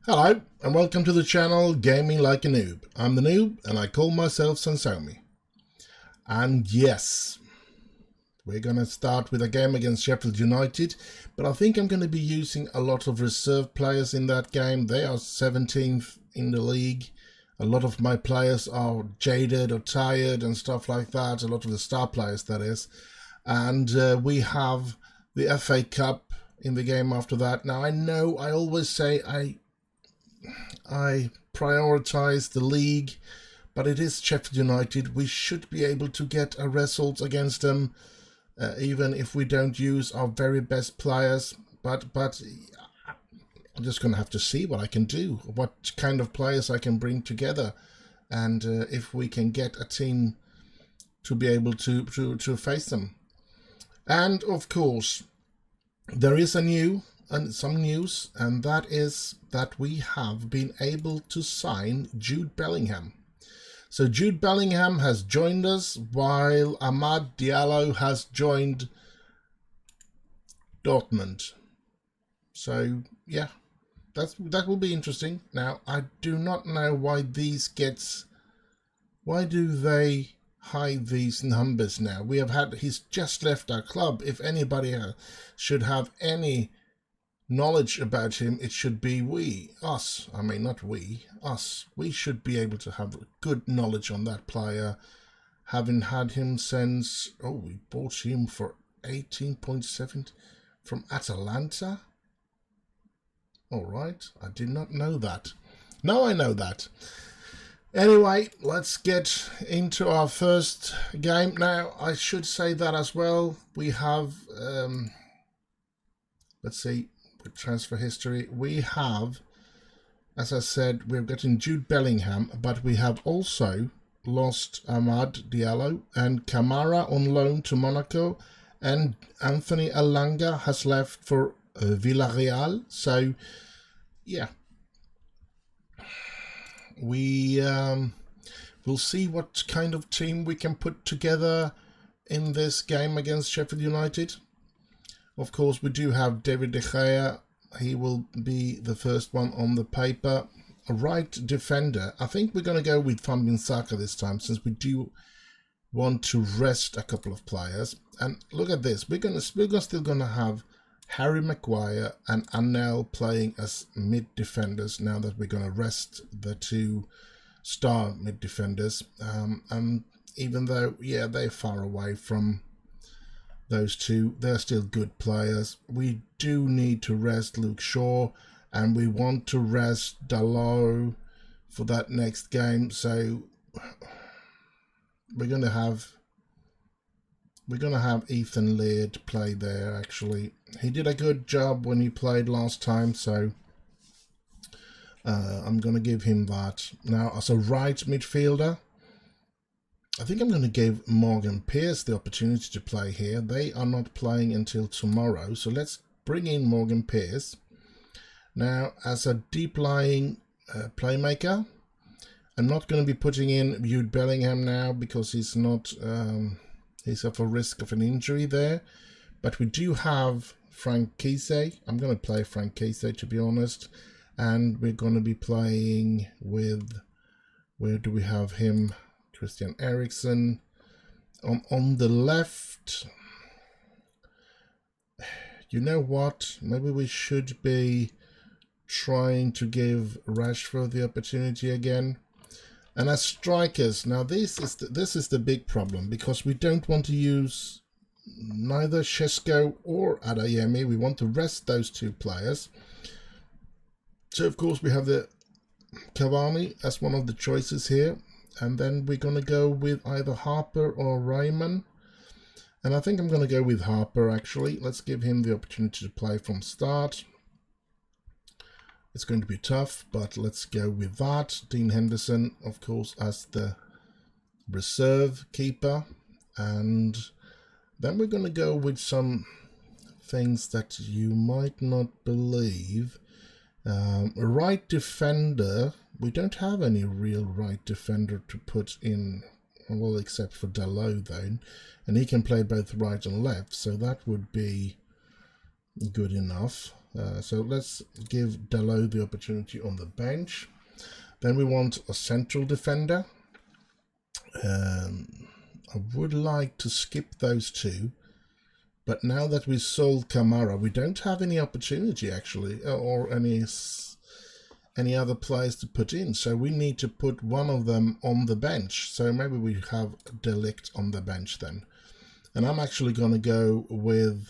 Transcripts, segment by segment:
Hello and welcome to the channel Gaming Like a Noob. I'm the Noob and I call myself Sansomi. And yes, we're going to start with a game against Sheffield United, but I think I'm going to be using a lot of reserve players in that game. They are 17th in the league. A lot of my players are jaded or tired and stuff like that. A lot of the star players, that is. And we have the FA Cup in the game after that. Now I know I always say I prioritize the league, but it is Sheffield United. We should be able to get a result against them, even if we don't use our very best players. But I'm just going to have to see what I can do, what kind of players I can bring together, and if we can get a team to be able to face them. And of course, there is some news, and that is that we have been able to sign Jude Bellingham. So Jude Bellingham has joined us, while Amad Diallo has joined Dortmund. So yeah, that will be interesting. Now I do not know why why do they hide these numbers now? He's just left our club. If anybody should have any knowledge about him, it should be us. I mean, not us. We should be able to have good knowledge on that player, having had him since, we bought him for 18.7 from Atalanta. All right, I did not know that. Now I know that. Anyway, let's get into our first game. Now, I should say that as well. We have, let's see, transfer history. We have, as I said, we're getting Jude Bellingham, but we have also lost Amad Diallo and Kamara on loan to Monaco, and Anthony Elanga has left for Villarreal. So, yeah, we'll see what kind of team we can put together in this game against Sheffield United. Of course, we do have David De Gea. He will be the first one on the paper. A right defender. I think we're going to go with Van Bissaka this time, since we do want to rest a couple of players. And look at this. We're still going to have Harry Maguire and Anel playing as mid defenders now that we're going to rest the two star mid defenders. And even though, yeah, they're far away from those two, they're still good players. We do need to rest Luke Shaw, and we want to rest Dalot for that next game. So we're gonna have Ethan Laird play there. Actually, he did a good job when he played last time, so I'm gonna give him that. Now, as a right midfielder, I think I'm going to give Morgan Pearce the opportunity to play here. They are not playing until tomorrow, so let's bring in Morgan Pearce. Now, as a deep-lying playmaker, I'm not going to be putting in Jude Bellingham now because he's not, he's at a risk of an injury there. But we do have Frank Kessie. I'm going to play Frank Kessie, to be honest. And we're going to be playing with, where do we have him? Christian Eriksen. On the left, you know what? Maybe we should be trying to give Rashford the opportunity again. And as strikers, now this is the big problem, because we don't want to use neither Šeško or Adeyemi. We want to rest those two players. So of course we have the Cavani as one of the choices here. And then we're going to go with either Harper or Raymond. And I think I'm going to go with Harper, actually. Let's give him the opportunity to play from start. It's going to be tough, but let's go with that. Dean Henderson, of course, as the reserve keeper. And then we're going to go with some things that you might not believe. A right defender. We don't have any real right defender to put in, well, except for Dalot, though. And he can play both right and left, so that would be good enough. So let's give Dalot the opportunity on the bench. Then we want a central defender. I would like to skip those two, but now that we sold Kamara, we don't have any opportunity actually, or any other players to put in. So we need to put one of them on the bench. So maybe we have De Ligt on the bench then. And I'm actually going to go with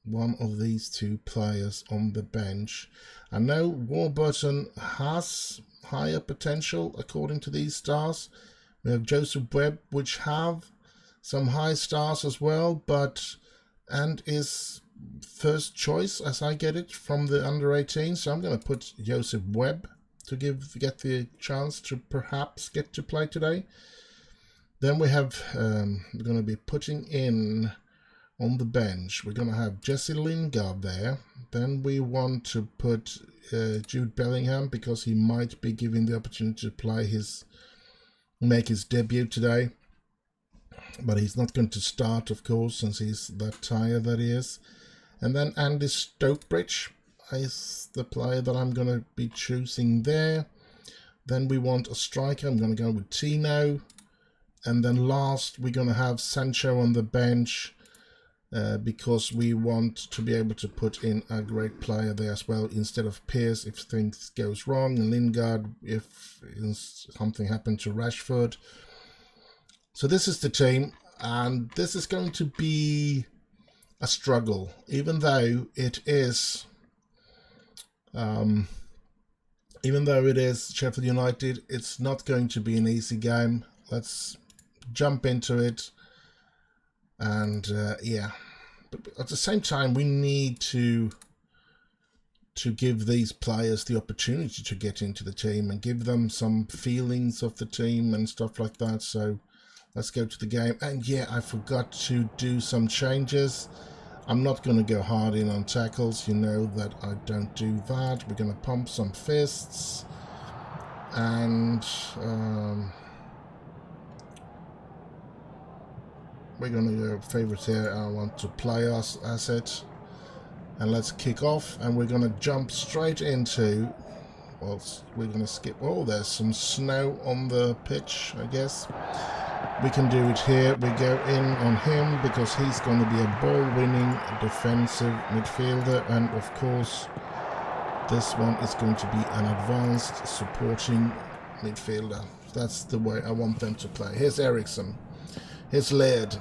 one of these two players on the bench. I know Warburton has higher potential according to these stars. We have Joseph Webb, which have some high stars as well, and is first choice as I get it from the under 18. So I'm going to put Joseph Webb to get the chance to perhaps get to play today. Then we have we're going to be putting in on the bench. We're going to have Jesse Lingard there. Then we want to put Jude Bellingham, because he might be given the opportunity to make his debut today. But he's not going to start, of course, since he's that tired that he is. And then Andy Stokebridge is the player that I'm going to be choosing there. Then we want a striker. I'm going to go with Tino. And then last, we're going to have Sancho on the bench, because we want to be able to put in a great player there as well, instead of Pearce if things goes wrong, and Lingard if something happened to Rashford. So this is the team, and this is going to be a struggle, even though it is Sheffield United. It's not going to be an easy game. Let's jump into it. And yeah, but at the same time, we need to give these players the opportunity to get into the team and give them some feelings of the team and stuff like that. So let's go to the game. And yeah, I forgot to do some changes. I'm not going to go hard in on tackles. You know that I don't do that. We're going to pump some fists. And we're going to go favorite here. I want to play us asset. And let's kick off. And we're going to jump straight into... Well, we're going to skip... Oh, there's some snow on the pitch, I guess. We can do it here. We go in on him because he's going to be a ball-winning defensive midfielder. And, of course, this one is going to be an advanced supporting midfielder. That's the way I want them to play. Here's Eriksson. Here's Laird.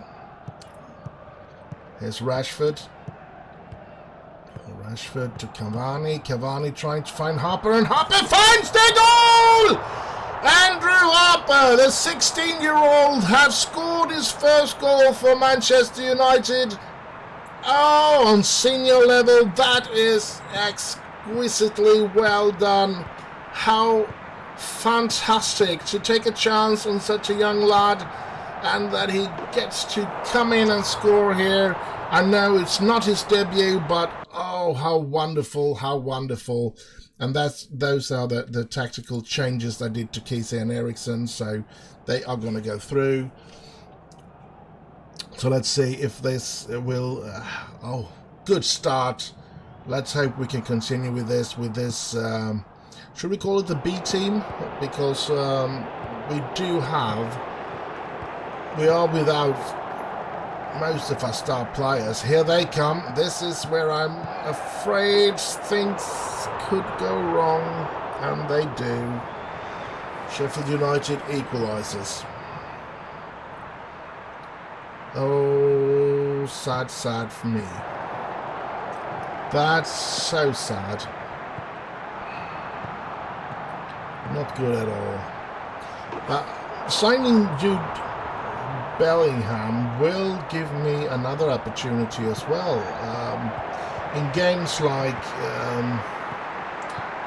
Here's Rashford. Rashford to Cavani. Cavani trying to find Harper, and Harper finds the goal! Andrew Harper, the 16-year-old, has scored his first goal for Manchester United. Oh, on senior level, that is exquisitely well done. How fantastic to take a chance on such a young lad, and that he gets to come in and score here. I know it's not his debut, but oh, how wonderful, how wonderful. And those are the tactical changes I did to Kessie and Eriksson, so they are going to go through. So let's see if this will... oh, good start. Let's hope we can continue with this. Should we call it the B team? Because we are without most of our star players. Here they come. This is where I'm afraid things could go wrong, and they do. Sheffield United equalises. Oh, sad, sad for me. That's so sad. Not good at all. Signing Jude Bellingham will give me another opportunity as well. In games like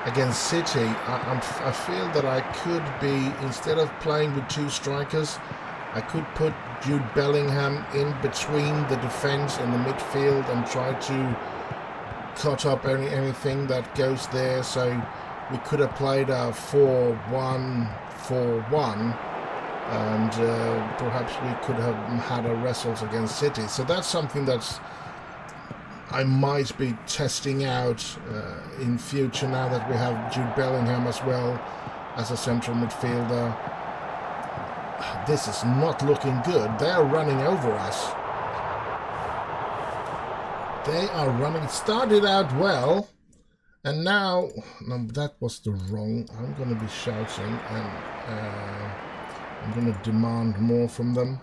against City, I feel that I could be, instead of playing with two strikers, I could put Jude Bellingham in between the defence and the midfield and try to cut up anything that goes there. So we could have played a 4-1-4-1. And perhaps we could have had a result against City. So that's something that's I might be testing out in future now that we have Jude Bellingham as well as a central midfielder. This is not looking good. They are running over us. They are running. It started out well, and now no, that was the wrong. I'm going to be shouting, and I'm going to demand more from them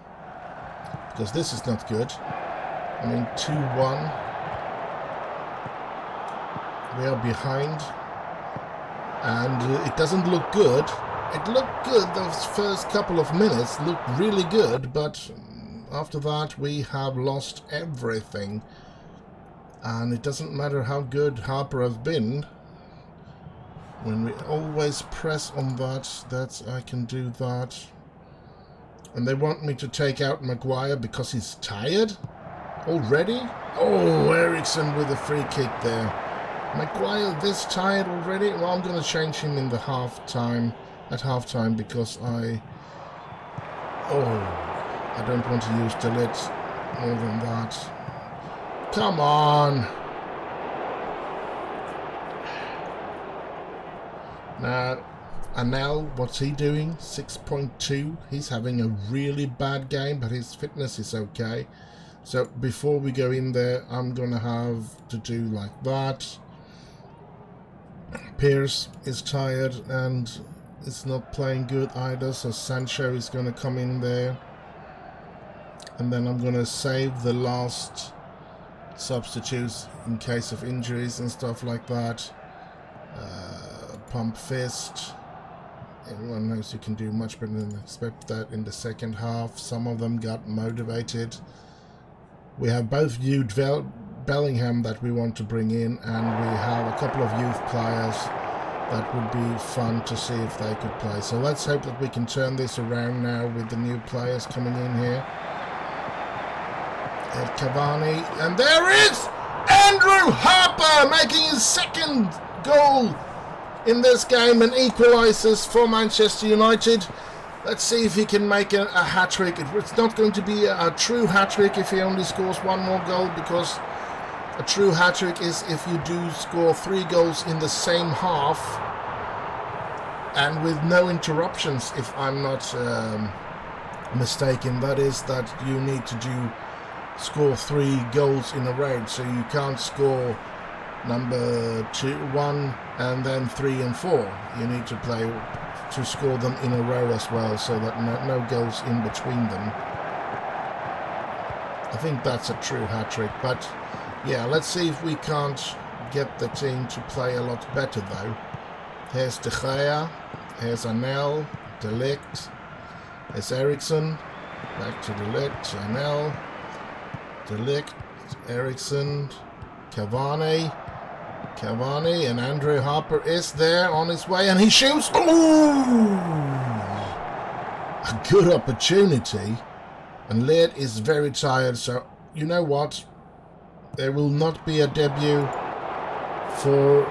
because this is not good. I mean, 2-1. We are behind, and it doesn't look good. It looked good, those first couple of minutes looked really good, but after that we have lost everything. And it doesn't matter how good Harper has been, when we always press on that I can do that. And they want me to take out Maguire because he's tired already? Oh, Ericsson with a free kick there. Maguire this tired already? Well, I'm going to change him in the at half-time because I don't want to use delete more than that. Come on! Now, Anel, what's he doing? 6.2. He's having a really bad game, but his fitness is okay. So before we go in there, I'm going to have to do like that. Pierce is tired and is not playing good either, so Sancho is going to come in there. And then I'm going to save the last substitutes in case of injuries and stuff like that. Pump fist. Everyone knows you can do much better than expect that in the second half. Some of them got motivated. We have both Jude Bellingham that we want to bring in, and we have a couple of youth players that would be fun to see if they could play. So let's hope that we can turn this around now with the new players coming in here. Cavani, and there is Andrew Harper making his second goal in this game and equalises for Manchester United. Let's see if he can make a hat-trick. It's not going to be a true hat-trick if he only scores one more goal, because a true hat-trick is if you do score 3 goals in the same half and with no interruptions, if I'm not mistaken. That is that you need to score 3 goals in a row, so you can't score number 1 and then 3 and 4. You need to play to score them in a row as well, so that no goals in between them. I think that's a true hat-trick, but yeah, let's see if we can't get the team to play a lot better though. Here's De Gea, here's Anel, De Ligt, here's Ericsson, back to De Ligt, Anel, De Ligt, Ericsson, Cavani, and Andrew Harper is there on his way, and he shoots. Ooh! A good opportunity. And Laird is very tired, so you know what? There will not be a debut for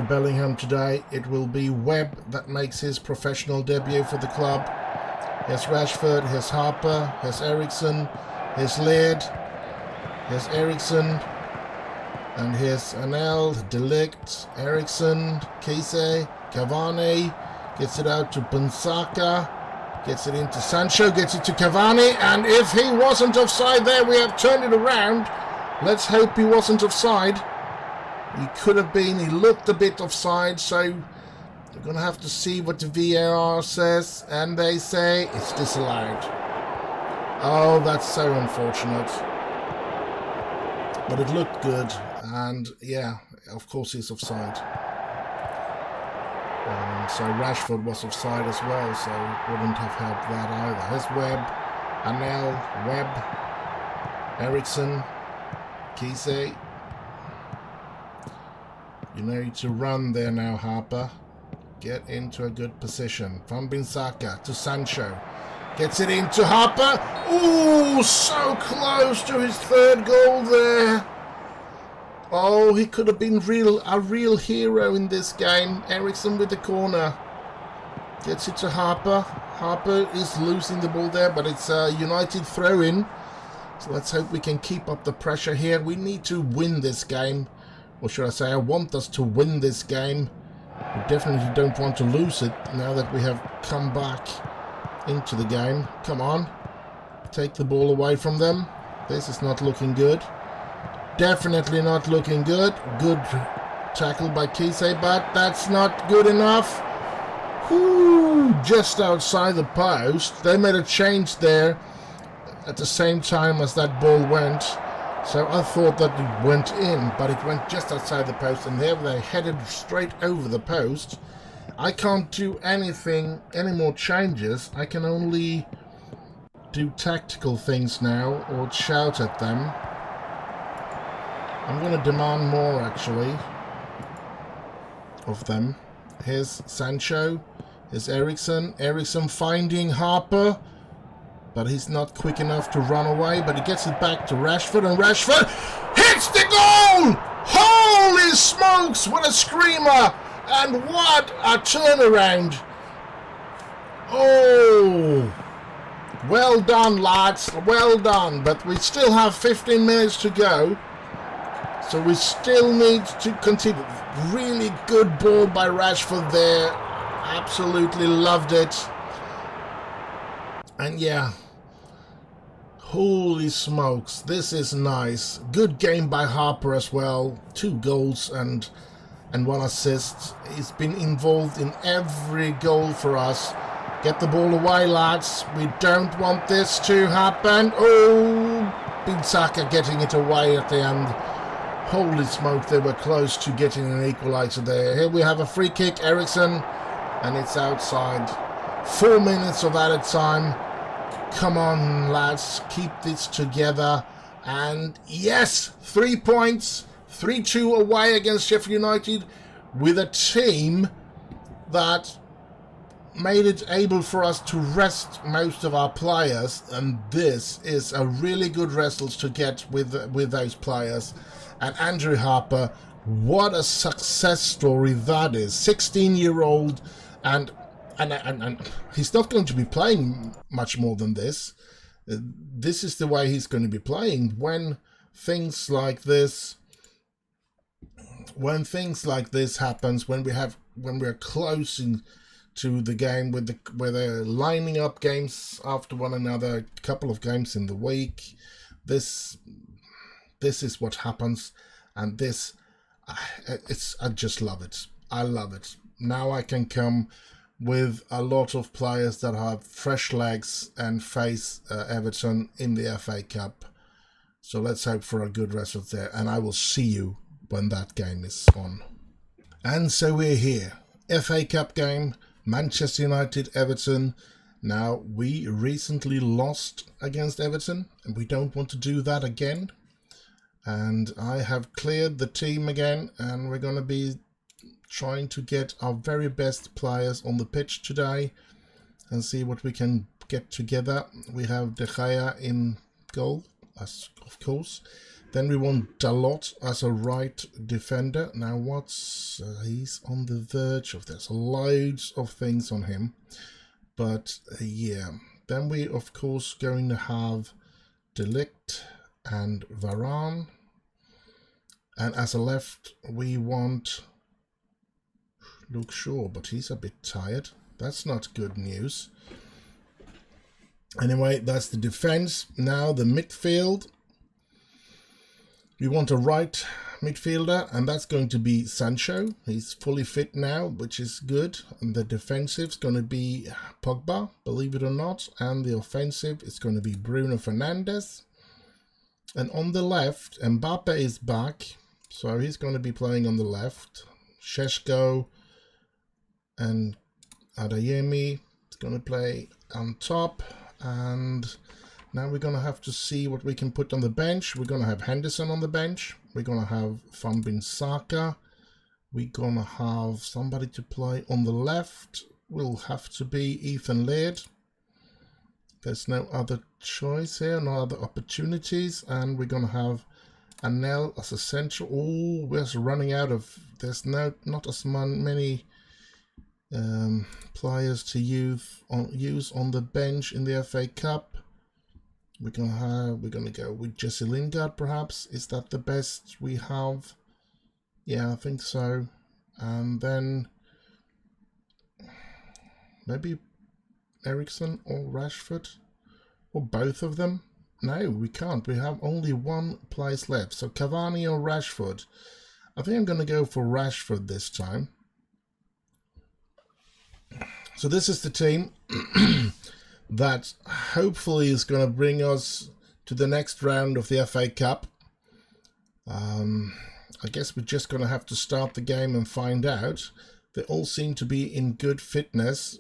Bellingham today. It will be Webb that makes his professional debut for the club. Here's Rashford, here's Harper, here's Ericsson, here's Laird, here's Ericsson. And here's Anel, De Ligt, Ericsson, Kise, Cavani, gets it out to Bensaka, gets it into Sancho, gets it to Cavani, and if he wasn't offside there, we have turned it around. Let's hope he wasn't offside. He could have been, he looked a bit offside, so we're going to have to see what the VAR says, and they say it's disallowed. Oh, that's so unfortunate. But it looked good. And yeah, of course he's offside. So Rashford was offside as well, so it wouldn't have helped that either. Here's Webb, Anel, Webb, Ericsson, Kise. You need to run there now, Harper. Get into a good position. Van Bissaka to Sancho. Gets it into Harper. Ooh, so close to his 3rd goal there. Oh, he could have been a real hero in this game. Ericsson with the corner. Gets it to Harper. Harper is losing the ball there, but it's a United throw-in. So let's hope we can keep up the pressure here. We need to win this game. Or should I say, I want us to win this game. We definitely don't want to lose it now that we have come back into the game. Come on. Take the ball away from them. This is not looking good. Definitely not looking good. Good tackle by Kisei, but that's not good enough. Whoo, just outside the post. They made a change there at the same time as that ball went. So I thought that it went in, but it went just outside the post, and there they headed straight over the post. I can't do anything, any more changes. I can only do tactical things now or shout at them. I'm going to demand more, actually, of them. Here's Sancho. Here's Eriksen. Eriksen finding Harper. But he's not quick enough to run away. But he gets it back to Rashford. And Rashford hits the goal! Holy smokes! What a screamer! And what a turnaround! Oh! Well done, lads. Well done. But we still have 15 minutes to go. So we still need to continue. Really good ball by Rashford there. Absolutely loved it. And yeah. Holy smokes. This is nice. Good game by Harper as well. 2 goals and 1 assist. He's been involved in every goal for us. Get the ball away, lads. We don't want this to happen. Oh, Bin-Saka getting it away at the end. Holy smoke, they were close to getting an equalizer there. Here we have a free kick, Eriksen, and it's outside. 4 minutes of added time. Come on, lads, keep this together. And yes, 3 points, 3-2 away against Sheffield United with a team that made it able for us to rest most of our players, and this is a really good result to get with those players. And Andrew Harper, what a success story that is. 16-year-old, and he's not going to be playing much more than this. This is the way he's going to be playing when things like this happens, when we're close to the game, where they're lining up games after one another, a couple of games in the week. This is what happens, and I just love it. I love it. Now I can come with a lot of players that have fresh legs and face Everton in the FA Cup. So let's hope for a good result there, and I will see you when that game is on. And so we're here. FA Cup game, Manchester United, Everton. Now, we recently lost against Everton, and we don't want to do that again. And I have cleared the team again, and we're going to be trying to get our very best players on the pitch today and see what we can get together. We have De Gea in goal, as of course. Then we want Dalot as a right defender. Now he's on the verge of this. Loads of things on him. But yeah. Then we of course going to have De Ligt and Varane. And as a left we want Luke Shaw, but he's a bit tired. That's not good news. Anyway, that's the defense. Now the midfield. We want a right midfielder, and that's going to be Sancho. He's fully fit now, which is good. And the defensive is going to be Pogba, believe it or not. And the offensive is going to be Bruno Fernandes. And on the left, Mbappe is back. So he's going to be playing on the left. Šeško and Adeyemi is going to play on top. And now we're going to have to see what we can put on the bench. We're going to have Henderson on the bench. We're going to have Van Bin-Saka. We're going to have somebody to play on the left. Will have to be Ethan Laird. There's no other choice here, no other opportunities. And we're going to have Anel as a central. Oh, we're running out of... There's not as many players to use on the bench in the FA Cup. we're gonna go with Jesse Lingard, perhaps. Is that the best we have? Yeah, I think so. And then maybe Eriksson or Rashford, or both of them. No, we can't. We have only one place left. So Cavani or Rashford. I think I'm gonna go for Rashford this time. So this is the team that hopefully is going to bring us to the next round of the FA Cup. I guess we're just going to have to start the game and find out. They all seem to be in good fitness,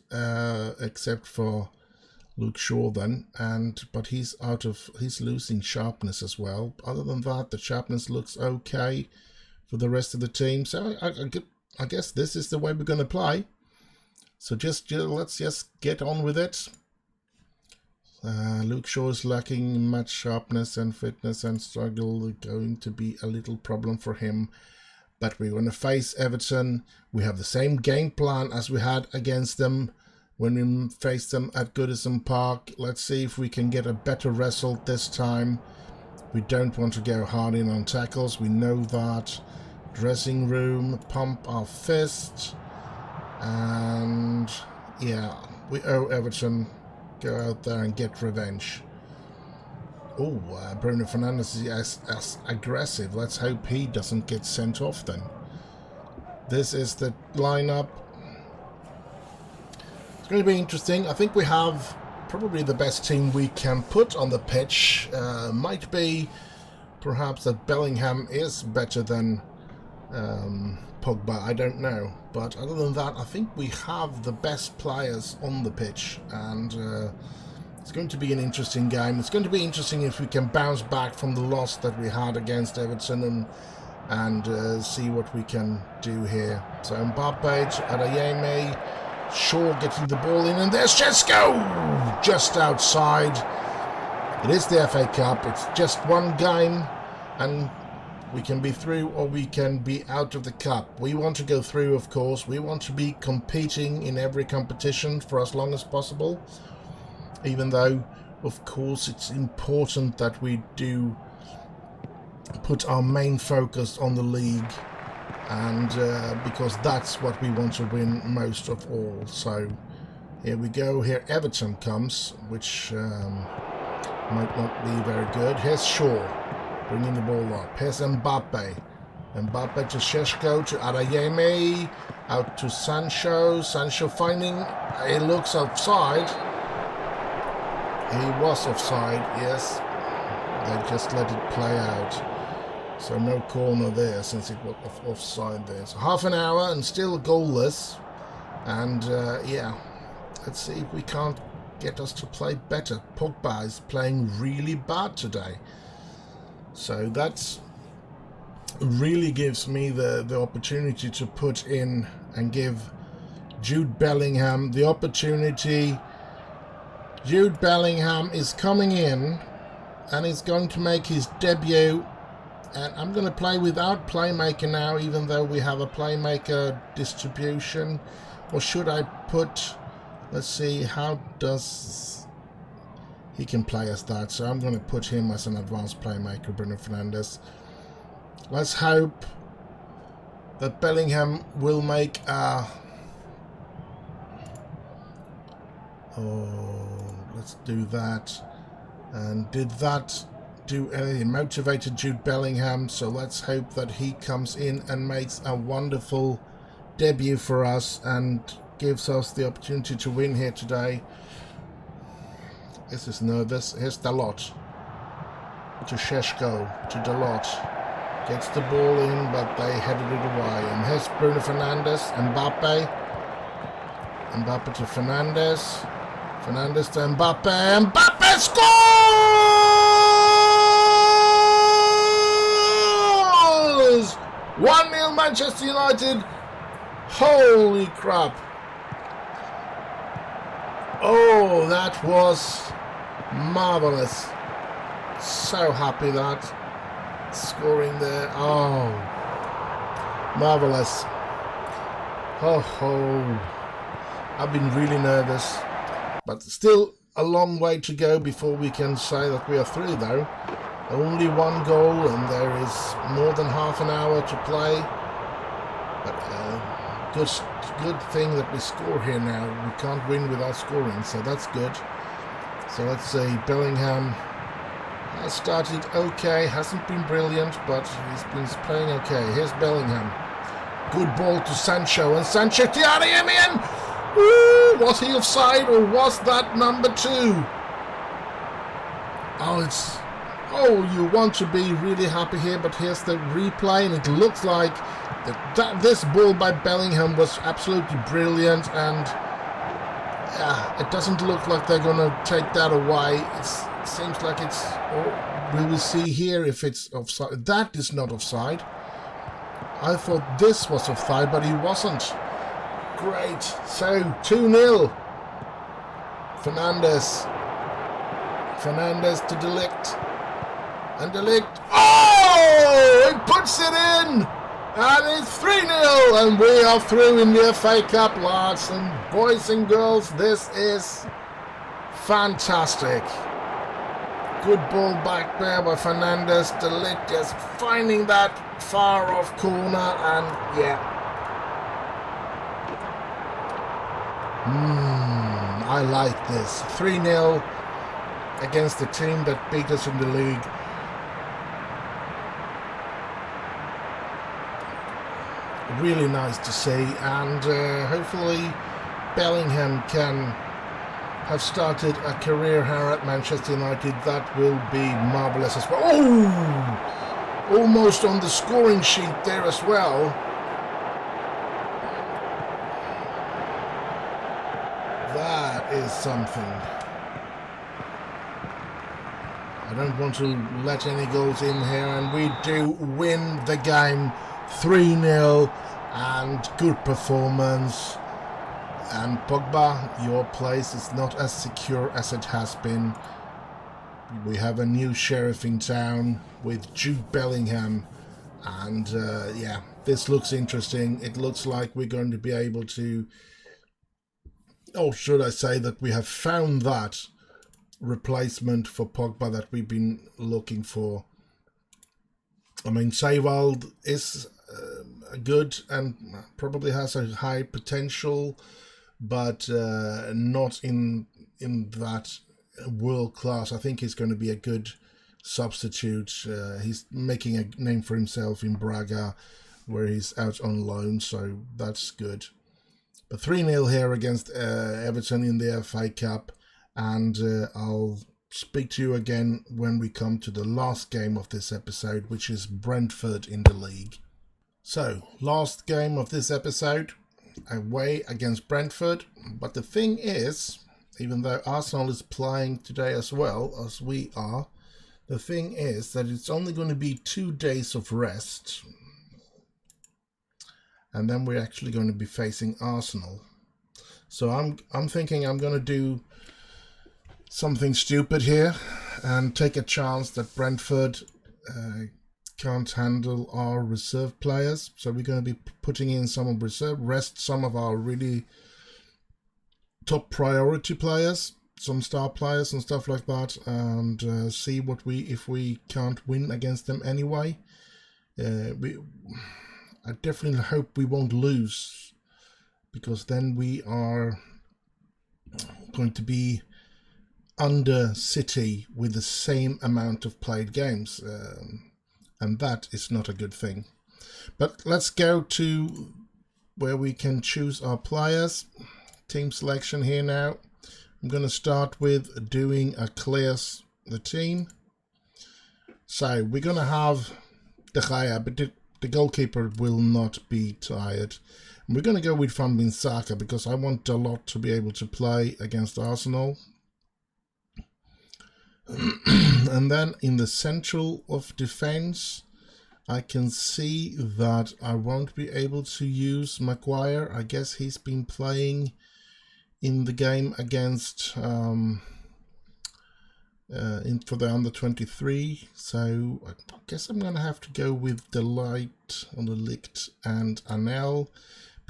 except for Luke Shaw then, but he's losing sharpness as well. Other than that, the sharpness looks okay for the rest of the team. So I guess this is the way we're going to play. So let's just get on with it. Luke Shaw is lacking much sharpness and fitness and struggle, going to be a little problem for him. But we're going to face Everton. We have the same game plan as we had against them when we faced them at Goodison Park. Let's see if we can get a better result this time. We don't want to go hard in on tackles. We know that. Dressing room, pump our fist. And yeah, we owe Everton. Go out there and get revenge. Oh, Bruno Fernandes is as aggressive. Let's hope he doesn't get sent off then. This is the lineup. It's going to be interesting. I think we have probably the best team we can put on the pitch. Might be perhaps that Bellingham is better than Pogba. I don't know. But other than that, I think we have the best players on the pitch, and it's going to be an interesting game. It's going to be interesting if we can bounce back from the loss that we had against Everton and see what we can do here. So Mbappe, Adeyemi, Shaw getting the ball in, and there's Šeško just outside. It is the FA Cup. It's just one game, and we can be through or we can be out of the cup. We want to go through, of course. We want to be competing in every competition for as long as possible. Even though, of course, it's important that we do put our main focus on the league. And because that's what we want to win most of all. So here we go. Here Everton comes, which might not be very good. Here's Shaw. Bringing the ball up. Here's Mbappe. Mbappe to Šeško, to Adeyemi, out to Sancho. Sancho finding, he looks offside. He was offside, yes. They just let it play out. So no corner there since it was offside there. So half an hour and still goalless. And yeah, let's see if we can't get us to play better. Pogba is playing really bad today. So that really gives me the opportunity to put in and give Jude Bellingham the opportunity. Jude Bellingham is coming in and is going to make his debut. And I'm going to play without playmaker now, even though we have a playmaker distribution. Or should I put, let's see, how does... He can play as that, so I'm going to put him as an advanced playmaker, Bruno Fernandes. Let's hope that Bellingham will make a... Oh, let's do that. And did that do anything? Motivated Jude Bellingham, so let's hope that he comes in and makes a wonderful debut for us and gives us the opportunity to win here today. This is nervous. Here's Dalot. To Šeško. To Dalot. Gets the ball in, but they headed it away. And here's Bruno Fernandes. Mbappe. Mbappe to Fernandes. Fernandes to Mbappe. Mbappe scores! 1-0 Manchester United. Holy crap. Oh, that was marvellous. So happy that scoring there. Oh, marvellous. Oh, I've been really nervous. But still, a long way to go before we can say that we are through, though. Only one goal, and there is more than half an hour to play. But good thing that we score here now. We can't win without scoring, so that's good. So let's see, Bellingham has started okay, hasn't been brilliant, but he's been playing okay. Here's Bellingham. Good ball to Sancho, and Sancho, in! Ooh, was he offside, or was that number 2? Oh, you want to be really happy here, but here's the replay, and it looks like this ball by Bellingham was absolutely brilliant, and it doesn't look like they're going to take that away. It seems like it's... we will see here if it's offside. That is not offside. I thought this was offside, but he wasn't. Great. So, 2-0. Fernandes to De Ligt. And De Ligt. Oh! He puts it in! And it's 3-0. And we are through in the FA Cup, lads. And boys and girls, this is fantastic. Good ball back there by Fernandes. De Ligt just finding that far off corner. And yeah. I like this. 3-0 against the team that beat us in the league. Really nice to see, and hopefully Bellingham can have started a career here at Manchester United. That will be marvellous as well. Oh! Almost on the scoring sheet there as well. That is something. I don't want to let any goals in here, and we do win the game 3-0, and good performance. And Pogba, your place is not as secure as it has been. We have a new sheriff in town with Jude Bellingham, and yeah, this looks interesting. It looks like we're going to be able to, or should I say that we have found that replacement for Pogba that we've been looking for. I mean, Seiwald is good and probably has a high potential, but not in that world class. I think he's going to be a good substitute. He's making a name for himself in Braga, where he's out on loan, so that's good. But 3-0 here against Everton in the FA Cup, and I'll speak to you again when we come to the last game of this episode, which is Brentford in the league. So, last game of this episode, away against Brentford. But the thing is, even though Arsenal is playing today as well as we are, the thing is that it's only going to be 2 days of rest. And then we're actually going to be facing Arsenal. So I'm thinking I'm going to do something stupid here and take a chance that Brentford can't handle our reserve players. So we're going to be putting in some of reserve, rest some of our really top priority players, some star players and stuff like that, and see if we can't win against them anyway. I definitely hope we won't lose, because then we are going to be under City with the same amount of played games, and that is not a good thing. But let's go to where we can choose our players. Team selection here now. I'm going to start with doing a clears the team. So we're going to have De Gea, but the goalkeeper will not be tired. And we're going to go with Van Bissaka because I want Dalot to be able to play against Arsenal. And then in the central of defense, I can see that I won't be able to use Maguire. I guess he's been playing in the game against for the under-23, so I guess I'm going to have to go with De Ligt and Anel,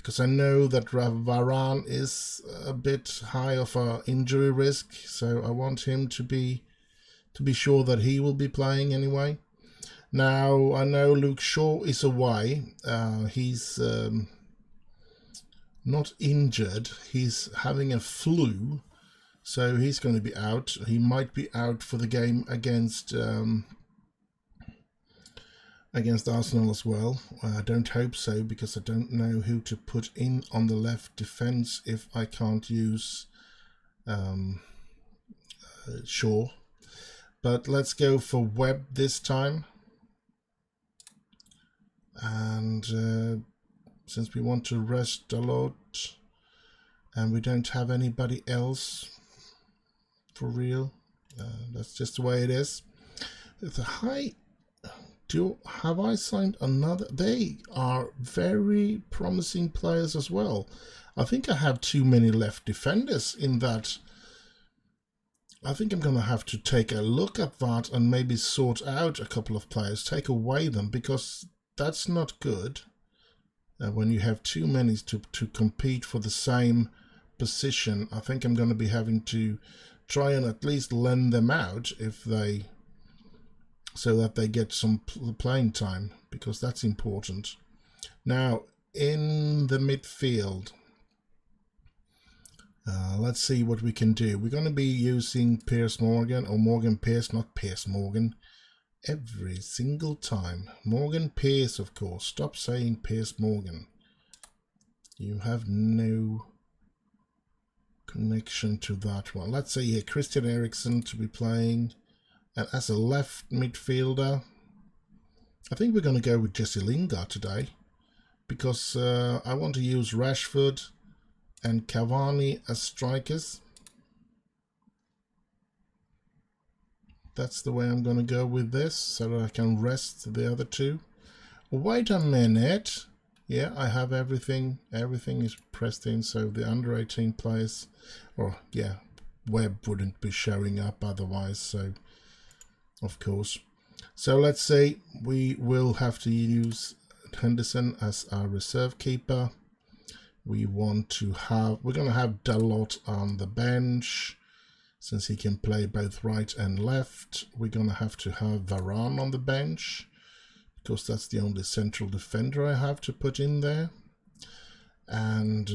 because I know that Varane is a bit high of a injury risk, so I want him to be sure that he will be playing anyway. Now I know Luke Shaw is away. He's not injured. He's having a flu, so he's going to be out. He might be out for the game against Arsenal as well. I don't hope so, because I don't know who to put in on the left defense if I can't use Shaw. But let's go for Webb this time. And since we want to rest a lot and we don't have anybody else for real, that's just the way it is. It's a high. Have I signed another? They are very promising players as well. I think I have too many left defenders in that. I think I'm going to have to take a look at that and maybe sort out a couple of players, take away them, because that's not good when you have too many to compete for the same position. I think I'm going to be having to try and at least lend them out so that they get some playing time, because that's important. Now, in the midfield, let's see what we can do. We're going to be using Piers Morgan, or Morgan Pierce, not Piers Morgan, every single time. Morgan Pierce, of course. Stop saying Piers Morgan. You have no connection to that one. Let's say here Christian Eriksen to be playing. And as a left midfielder, I think we're going to go with Jesse Lingard today, because I want to use Rashford and Cavani as strikers. That's the way I'm going to go with this, so that I can rest the other two. Wait a minute. Yeah, I have everything. Everything is pressed in, so the under 18 players, or yeah, Webb wouldn't be showing up otherwise, so of course. So let's say we will have to use Henderson as our reserve keeper. We're going to have Dalot on the bench, since he can play both right and left. We're going to have Varane on the bench, because that's the only central defender I have to put in there. And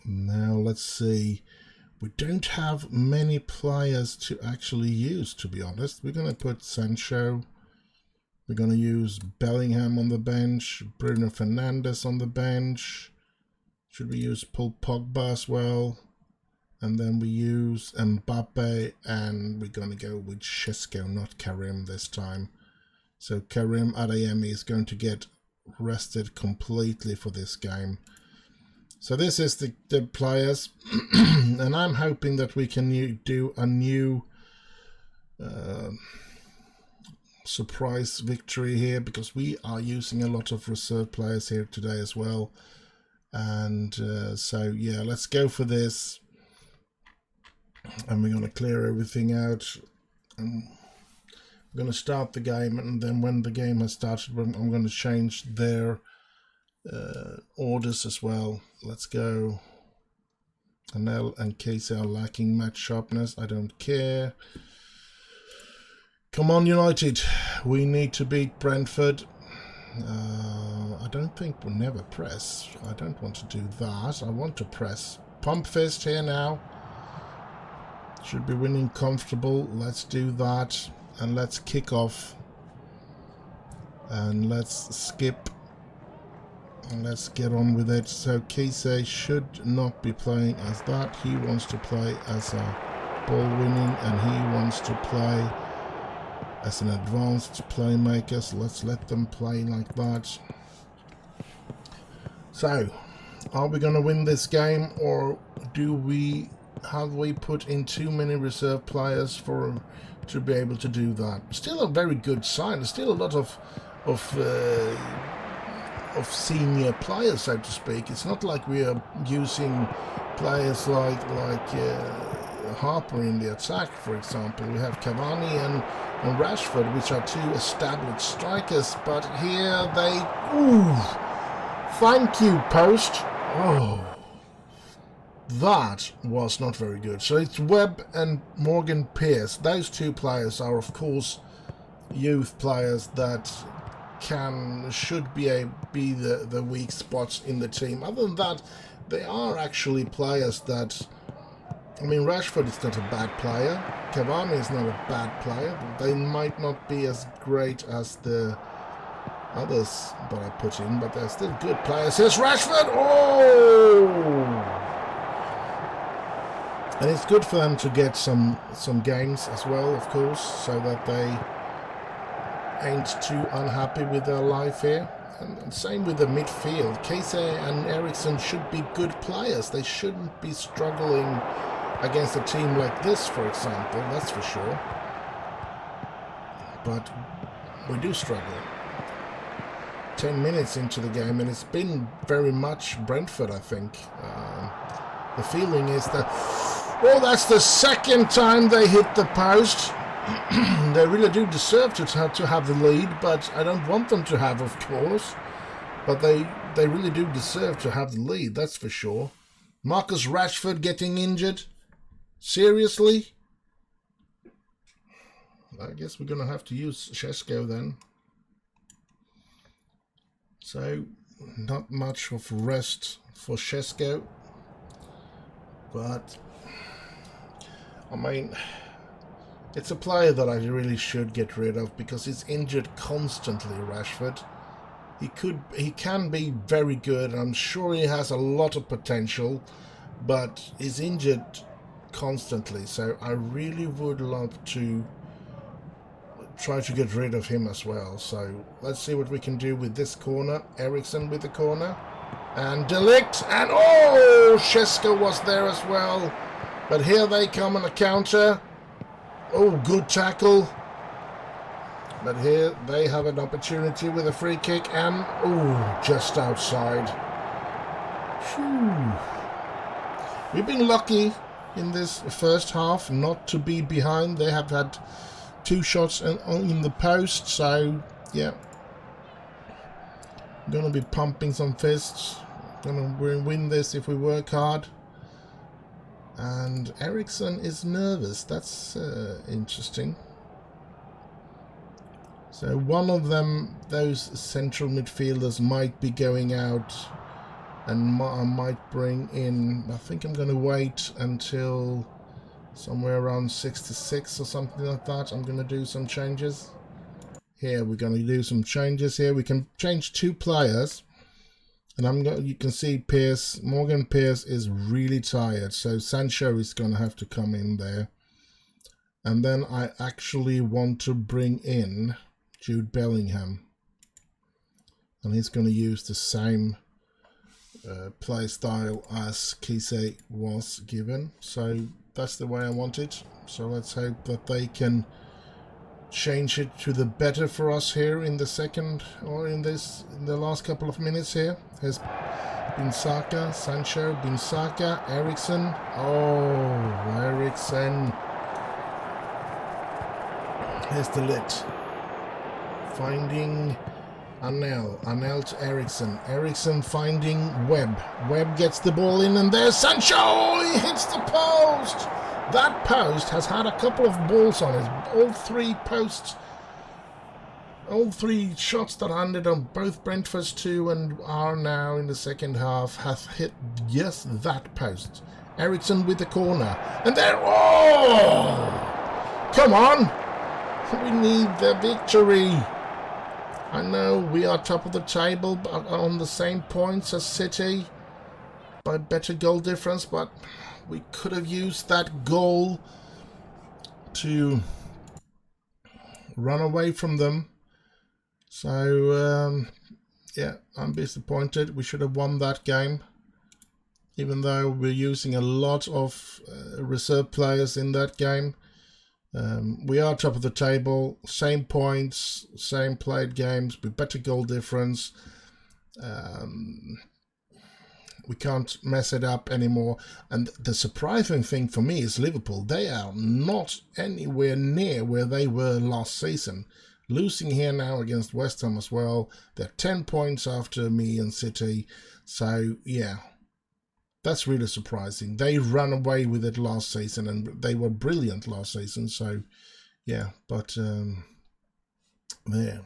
now let's see. We don't have many players to actually use, to be honest. We're going to put Sancho. We're going to use Bellingham on the bench, Bruno Fernandes on the bench. Should we use Paul Pogba as well? And then we use Mbappe, and we're going to go with Šeško, not Karim this time. So Karim Adeyemi is going to get rested completely for this game. So this is the players, and I'm hoping that we can do a new surprise victory here, because we are using a lot of reserve players here today as well. And so yeah, let's go for this. And we're going to clear everything out. And we're going to start the game, and then when the game has started, I'm going to change their orders as well. Let's go. Anel and Casey are lacking match sharpness. I don't care. Come on, United. We need to beat Brentford. I don't think we'll never press. I don't want to do that. I want to press. Pump fist here now. Should be winning comfortable. Let's do that. And let's kick off. And let's skip. And let's get on with it. So Casey should not be playing as that. He wants to play as a ball winning, and he wants to play as an advanced playmaker. So let's let them play like that. So, are we going to win this game, or have we put in too many reserve players to be able to do that? Still a very good sign. There's still a lot of senior players, so to speak. It's not like we are using players like Harper in the attack, for example. We have Cavani and Rashford, which are two established strikers, but here they Thank you, post. Oh, that was not very good. So it's Webb and Morgan Pierce. Those two players are, of course, youth players that should be the weak spots in the team. Other than that, they are actually players that, I mean, Rashford is not a bad player. Cavani is not a bad player. They might not be as great as the others that I put in, but they're still good players. Here's Rashford! Oh! And it's good for them to get some games as well, of course, so that they ain't too unhappy with their life here. And same with the midfield. Kese and Eriksen should be good players. They shouldn't be struggling against a team like this, for example, that's for sure. But we do struggle. 10 minutes into the game, and it's been very much Brentford, I think. The feeling is that, well, that's the second time they hit the post. They really do deserve to have the lead, but I don't want them to have, of course. But they really do deserve to have the lead, that's for sure. Marcus Rashford getting injured? Seriously? I guess we're going to have to use Šeško then. So, not much of rest for Šeško. But, I mean, it's a player that I really should get rid of because he's injured constantly, Rashford. He can be very good. I'm sure he has a lot of potential, but he's injured constantly. So I really would love to try to get rid of him as well. So let's see what we can do with this corner. Eriksen with the corner. And De Ligt. And oh, Šeško was there as well. But here they come on a counter. Oh, good tackle. But here they have an opportunity with a free kick. And oh, just outside. Phew. We've been lucky in this first half not to be behind. They have had 2 shots in the post, so yeah, gonna be pumping some fists. Gonna win this if we work hard. And Eriksen is nervous. That's interesting. So one of them, those central midfielders, might be going out, and I might bring in. I think I'm gonna wait until somewhere around 66 or something like that. I'm going to do some changes. Here, we're going to do some changes here. We can change 2 players. And you can see Pierce, Morgan Pierce is really tired. So Sancho is going to have to come in there. And then I actually want to bring in Jude Bellingham. And he's going to use the same play style as Kese was given. So that's the way I want it. So let's hope that they can change it to the better for us here in the second, or in the last couple of minutes here. Here's Bin-Saka, Sancho, Bin-Saka, Eriksen. Oh, Eriksen. Here's De Ligt. Finding Anel to Eriksen. Eriksen finding Webb. Webb gets the ball in, and there's Sancho! He hits the post! That post has had a couple of balls on it. All 3 posts, all 3 shots that landed on both Brentford's 2 and are now in the second half have hit just that post. Eriksen with the corner. And there, oh! Come on! We need the victory. I know we are top of the table, but on the same points as City by better goal difference, but we could have used that goal to run away from them. So, yeah, I'm disappointed. We should have won that game, even though we're using a lot of reserve players in that game. We are top of the table, same points, same played games, with better goal difference. We can't mess it up anymore. And the surprising thing for me is Liverpool. They are not anywhere near where they were last season. losing here now against West Ham as well. They're 10 points after me and City. So, yeah, that's really surprising. They ran away with it last season, and they were brilliant last season. So, yeah, but there.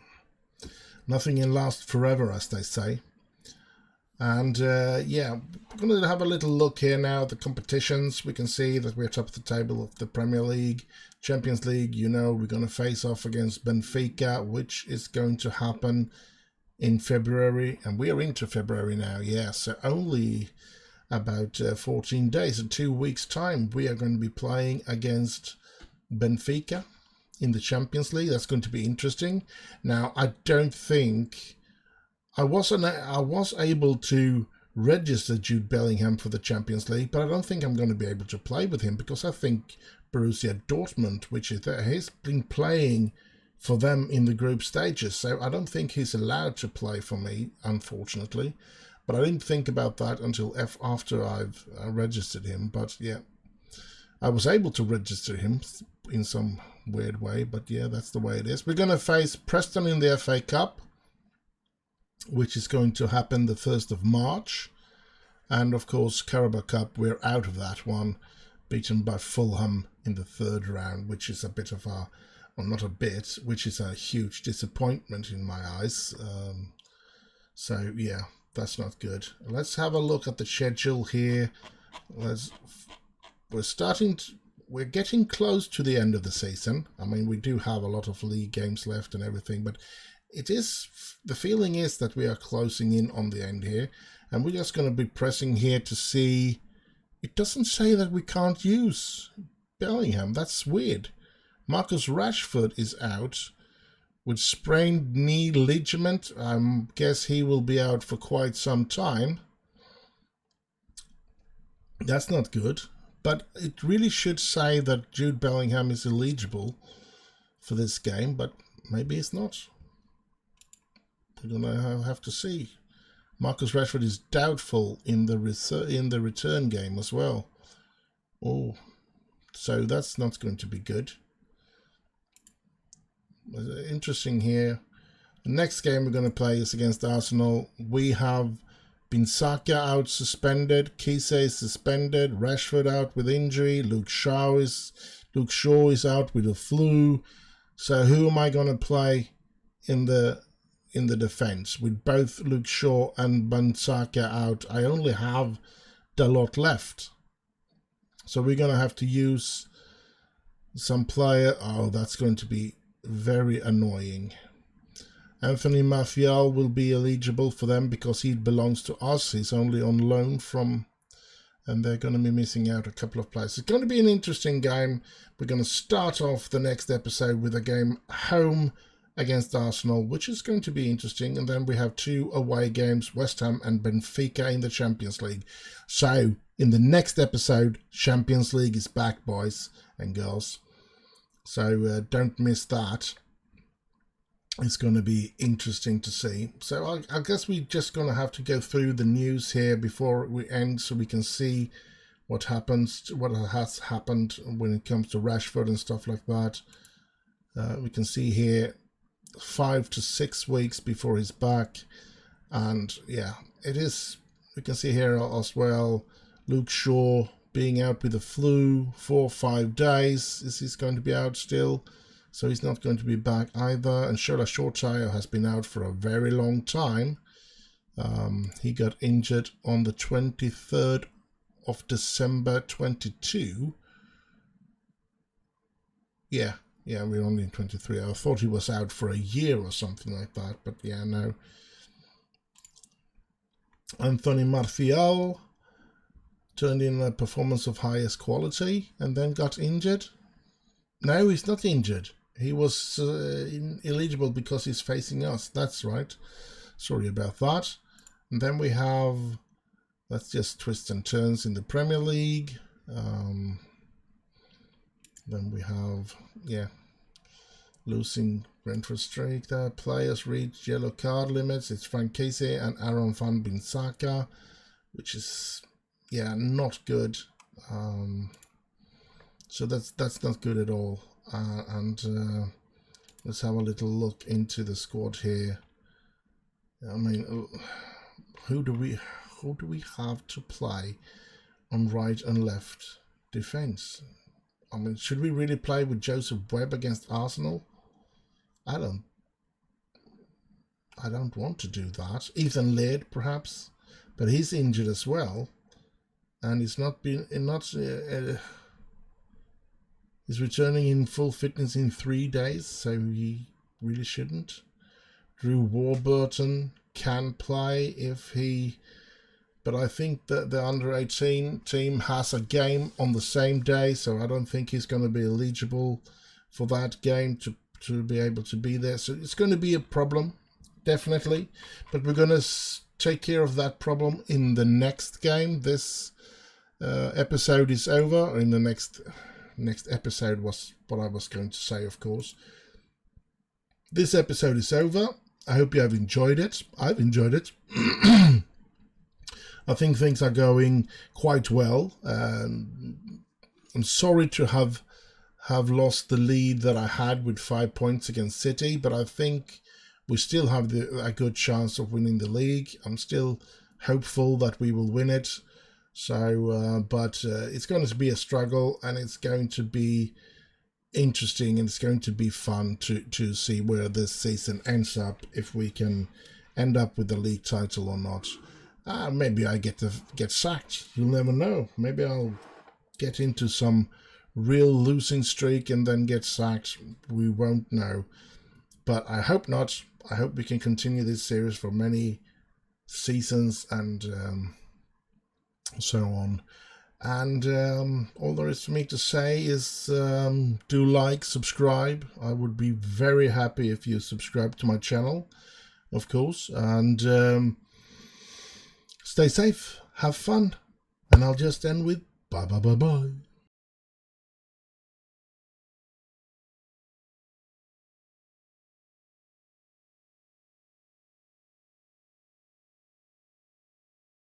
Nothing can last forever, as they say. And yeah, we're going to have a little look here now at the competitions. We can see that we're top of the table of the Premier League, Champions League. You know, we're going to face off against Benfica, which is going to happen in February. And we are into February now, yeah. So only about 14 days, in 2 weeks' time, we are going to be playing against Benfica in the Champions League. That's going to be interesting. Now, I don't think... I was able to register Jude Bellingham for the Champions League, but I don't think I'm going to be able to play with him because I think Borussia Dortmund, which is there, he's been playing for them in the group stages, so I don't think he's allowed to play for me, unfortunately. But I didn't think about that until after I've registered him. But yeah, I was able to register him in some weird way, but yeah, that's the way it is. We're going to face Preston in the FA Cup, which is going to happen the 1st of March. And of course, Carabao Cup, we're out of that one, beaten by Fulham in the 3rd round, which is a bit of a, well, not a bit, which is a huge disappointment in my eyes. So yeah, that's not good. Let's have a look at the schedule here. We're getting close to the end of the season. I mean, we do have a lot of league games left and everything, but the feeling is that we are closing in on the end here, and we're just going to be pressing here to see. It doesn't say that we can't use Bellingham. That's weird. Marcus Rashford is out with sprained knee ligament. I guess he will be out for quite some time. That's not good, but it really should say that Jude Bellingham is eligible for this game, but maybe it's not. We're going to have to see. Marcus Rashford is doubtful in the return game as well. Oh, so that's not going to be good. Interesting here. The next game we're going to play is against Arsenal. We have Binsaka out suspended, Kise is suspended, Rashford out with injury, Luke Shaw is out with the flu. So who am I going to play in the defense with both Luke Shaw and Binsaka out? I only have Dalot left, so we're going to have to use some player. Oh, that's going to be very annoying. Anthony Martial will be eligible for them because he belongs to us. He's only on loan from, and they're going to be missing out a couple of players. It's going to be an interesting game. We're going to start off the next episode with a game home against Arsenal, which is going to be interesting. And then we have 2 away games, West Ham and Benfica in the Champions League. So in the next episode, Champions League is back, boys and girls. So don't miss that. It's going to be interesting to see. So I guess we're just going to have to go through the news here before we end so we can see what happens, what has happened when it comes to Rashford and stuff like that. We can see here 5 to 6 weeks before he's back. And yeah, it is, we can see here as well, Luke Shaw being out with the flu 4 or 5 days. Is he going to be out still? So he's not going to be back either. And Shola Shortire has been out for a very long time. He got injured on the 23rd of December 22. Yeah, we're only in 23. I thought he was out for a year or something like that. But yeah, no. Anthony Martial turned in a performance of highest quality and then got injured. No, he's not injured. He was eligible because he's facing us. That's right. Sorry about that. And then we have, that's just twists and turns in the Premier League. Then we have, yeah, losing Brentford streak there. Players reach yellow card limits. It's Frank Casey and Aaron van Binsaka, which is, yeah, not good. So that's not good at all. And Let's have a little look into the squad here. I mean, who do we have to play on right and left defense? I mean, should we really play with Joseph Webb against Arsenal? I don't want to do that. Ethan Laird, perhaps, but he's injured as well, and he's he's returning in full fitness in 3 days, so he really shouldn't. Drew Warburton can play if he, but I think that the under-18 team has a game on the same day, so I don't think he's going to be eligible for that game to be able to be there. So it's going to be a problem, definitely, but we're going to take care of that problem in the next game. This episode is over. In the next episode was what I was going to say, of course. This episode is over. I hope you have enjoyed it. I've enjoyed it. I think things are going quite well. I'm sorry to have lost the lead that I had with 5 points against City, but I think we still have a good chance of winning the league. I'm still hopeful that we will win it. So, but it's going to be a struggle, and it's going to be interesting, and it's going to be fun to see where this season ends up, if we can end up with the league title or not. Maybe I get sacked. You'll never know. Maybe I'll get into some real losing streak and then get sacked. We won't know. But I hope not. I hope we can continue this series for many seasons and so on. And all there is for me to say is do like, subscribe. I would be very happy if you subscribe to my channel, of course. And stay safe, have fun. And I'll just end with bye bye bye bye.